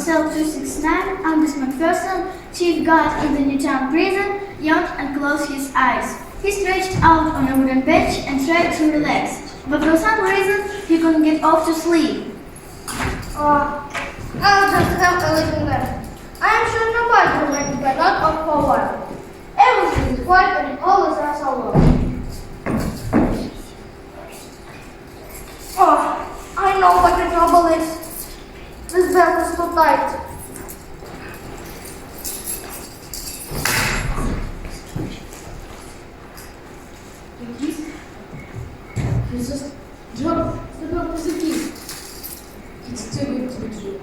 Cell 269, Angus MacPherson, chief guard in the Newtown prison, yawned and closed his eyes. He stretched out on a wooden bench and tried to relax, but for some reason he couldn't get off to sleep. I'll just have a little nap. I am sure nobody will wake me not up for a while. Everything is quiet and it always lasts so long. I know what the trouble is. This belt is too tight. Jesus, John, the belt is a key. It's too good to be true.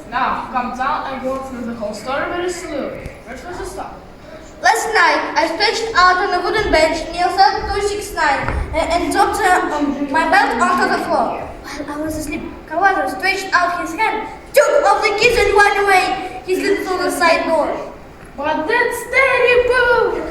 Now, come down and go through the whole story very slowly. Where was the stop? Last night, I stretched out on a wooden bench near cell 269 and dropped my belt onto the floor. While I was asleep, Carvalho stretched out his hand, took off the keys and ran away. He slipped through the side door. But that's terrible!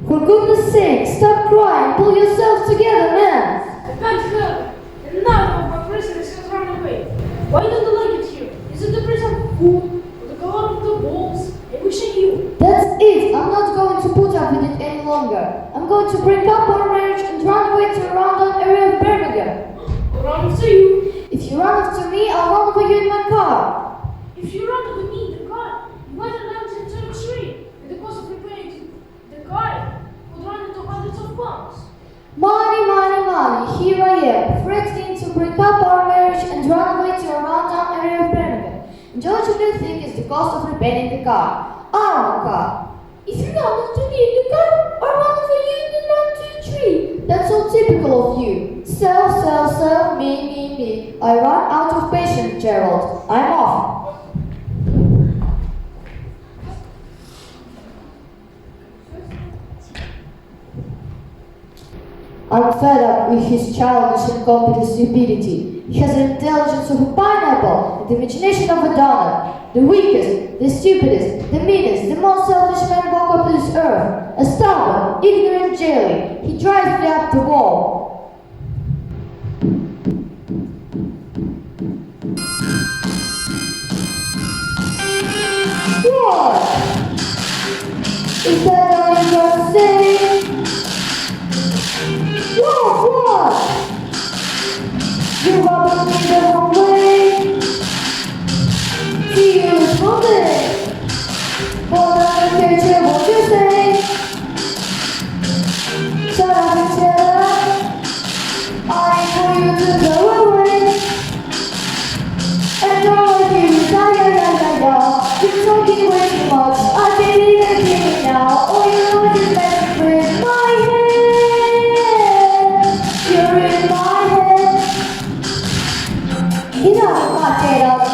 For goodness sake, stop crying, pull yourself together, man! I can't help it. None of my prisoners has run away. Why don't they like it here? Is it the prison food or the color of the walls? I wish I knew. That's it, I'm not going to put up with it any longer. I'm going to break up our marriage and run away to a rundown area of Birmingham. I'll run after you. If you run after me, I'll run over you in my car. If you run with me in the car, you might land into a tree. And the cost of repairing the car would run into hundreds of pounds. Money, money, money, here I am, threatening to break up our marriage and run away to a rundown area of Birmingham. And what do you think is the cost of repairing the car? Our car. If you run after me in the car, I'll run over you and then run to a tree. That's so typical of you. Sell, me. I run out of patience, Gerald. I'm off. I'm fed up with his childish and incompetent stupidity. He has the intelligence of a pineapple and the imagination of a donut. The weakest, the stupidest, the meanest, the most selfish man walk up this earth. A stubborn, ignorant jelly. He drives me up the wall. What? Is that all you're gonna say? What? You're rubbing me the wrong way. See you this Monday. But I don't care what you say. Shut up and shut up. I ain't for you to go away. And all I hear is ya. You're talking way too much. I can't even hear it now. All you know is messing with my head. You're in my head. Get out of my head, out of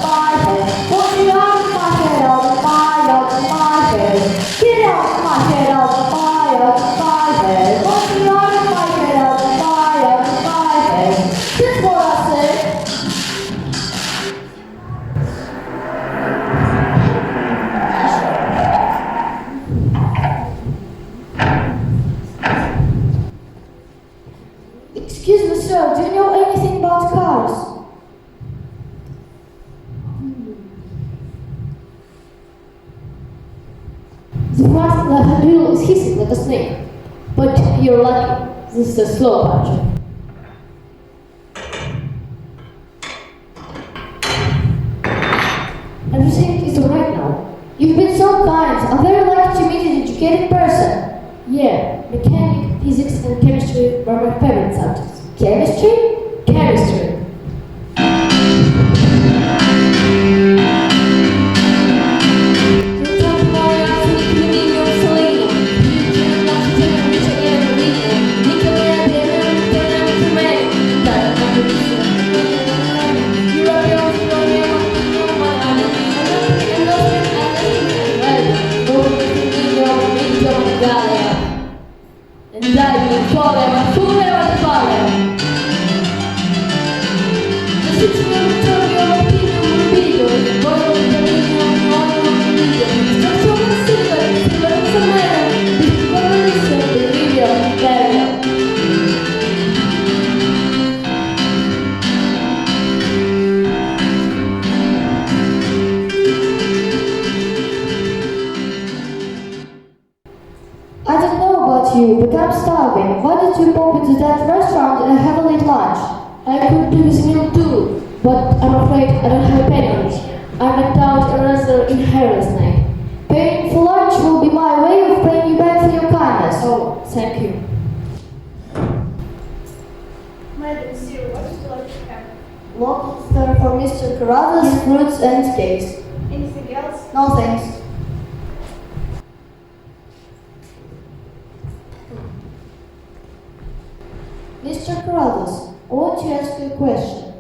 my head. Won't you out of my head, out of my head. Get out of my head, out of my head. Won't you out of my head, out of my head. That's what I said. Excuse me, sir, do you know anything about cars? The front wheel is hissing like a snake, but you're lucky. This is a slow patch. Everything is alright now. You've been so kind. I'm very lucky to meet an educated person. Yeah, mechanic, Physics and chemistry were my favorite subjects. Chemistry? Chemistry. And I will forever, forever, forever. The situation will tell you all people will be doing the world of the meaning of the video. Structure of silver and some iron. This is what we listen to the video barrier. I don't know about you, but I'm starving. Why did you pop into that restaurant and have a late lunch? I could do this meal too, but I'm afraid I don't have a penny on me. I went out a wrestler in Harry last night. Paying for lunch will be my way of paying you back for your kindness. Oh, thank you. Madam Zero, what would you like to have? Lobster for Mr. Carruthers, fruits and cakes. Anything else? No thanks. Mr. Carruthers, I want to ask you a question.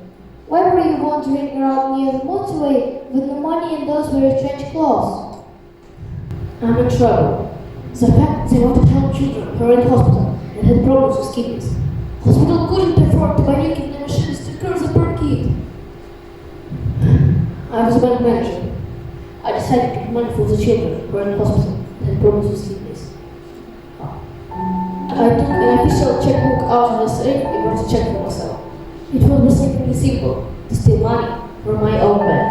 Why were you wandering around near the motorway with no money and those very strange clothes? I'm in trouble. The fact they want to help children who are in hospital and had problems with kidneys. Hospital couldn't afford to buy new kidney machines to cure the poor kid. I was a bank manager. I decided to get money for the children who are in hospital and had problems with kidneys. I took an official checkbook out of the safe in order to check for myself. It was mistakenly simple to steal money from my own bank.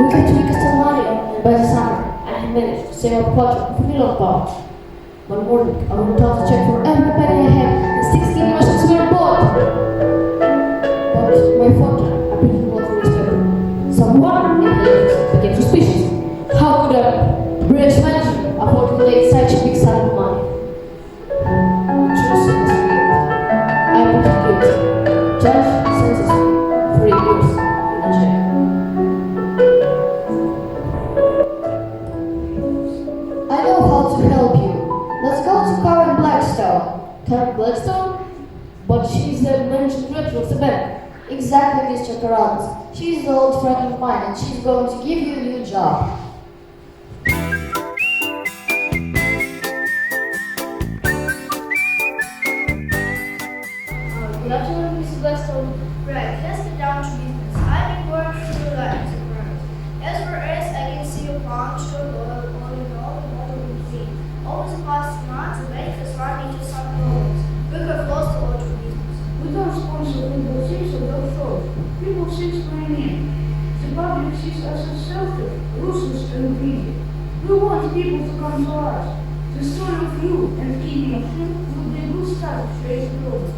Week after week I stole money, and by the summer I had managed to save up a quarter of £1 million. One morning I went out to check for every penny I had, and 16 machines were bought. But my fortune appeared in the newspaper. Someone in the office became suspicious. How could a branch manager afford to collect such a big sum of money? I plead guilty. Judge sentences me 3 years in a jail. I know how to help you. Let's go to Karen Blackstone. Karen Blackstone? But she's the managing director of the bank. Exactly, Mr. Carruthers. She's an old friend of mine and she's going to give you a new job. Good afternoon, Mrs. Blackstone. Right, let's get down to business. I've been going through the lines of work. As for us, I can see a pound, sugar, oil, and water routine. Over the past months, the bank has run into some problems. We have lost a lot of business. We don't sponsor Rainbow Six or those shows. People Six bring in. The public sees us as selfish, ruthless, and greedy. We want people to come to us. The story of you and keeping of him will be a good start to face the problem.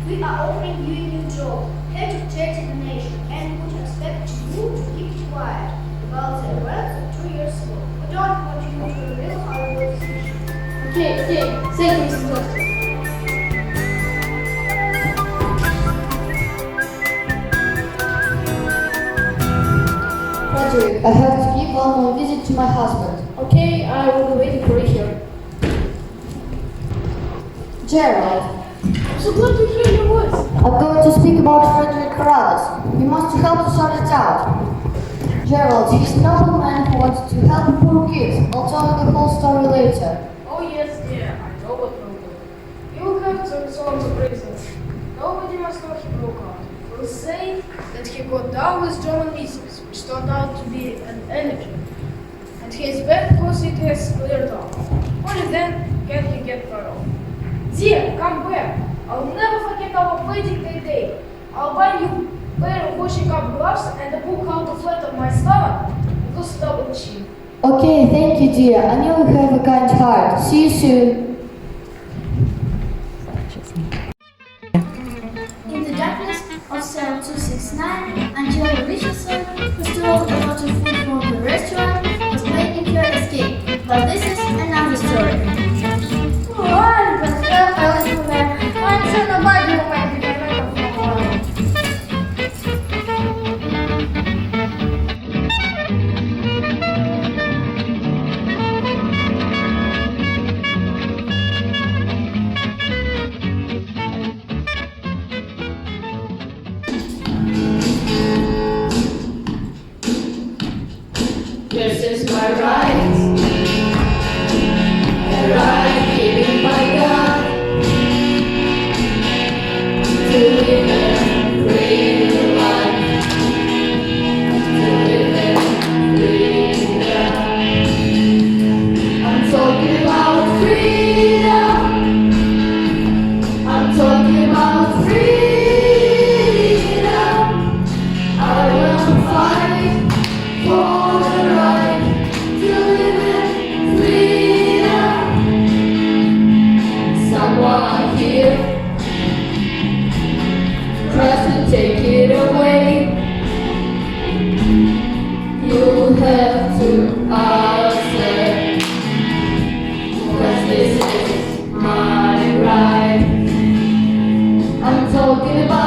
We are offering you a new job, head of church in the nation, and would expect you to keep quiet about the events of 2 years ago. We don't want you to reveal our real decision. Okay, thank you, Mrs. Blackstone. Frederick, I have to give one visit to my husband. Okay, I will be waiting for you here. Gerald, I'm so glad to hear your voice. I'm going to speak about Frederick Carruthers. You must help to sort it out. Gerald, he's a noble man who wants to help poor kids. I'll tell you the whole story later. Oh yes, dear, I know what we'll do. You will have to resolve the prison. Nobody must know he broke out. We'll say that he got down with German missiles, which turned out to be an energy. And his bad pussy is cleared up. Only then can he get parole. Dear, come back. I'll never forget our wedding day. I'll buy you a pair of washing up gloves and a book how to flatten my stomach and lose double chin. Okay, thank you, dear. I know you have a kind heart. See you soon. In the darkness of cell 269, Angela Richardson, who stole a lot of food from the restaurant, was planning her escape. But this is another story. Run, Pascal! this is my ride. I'm talking about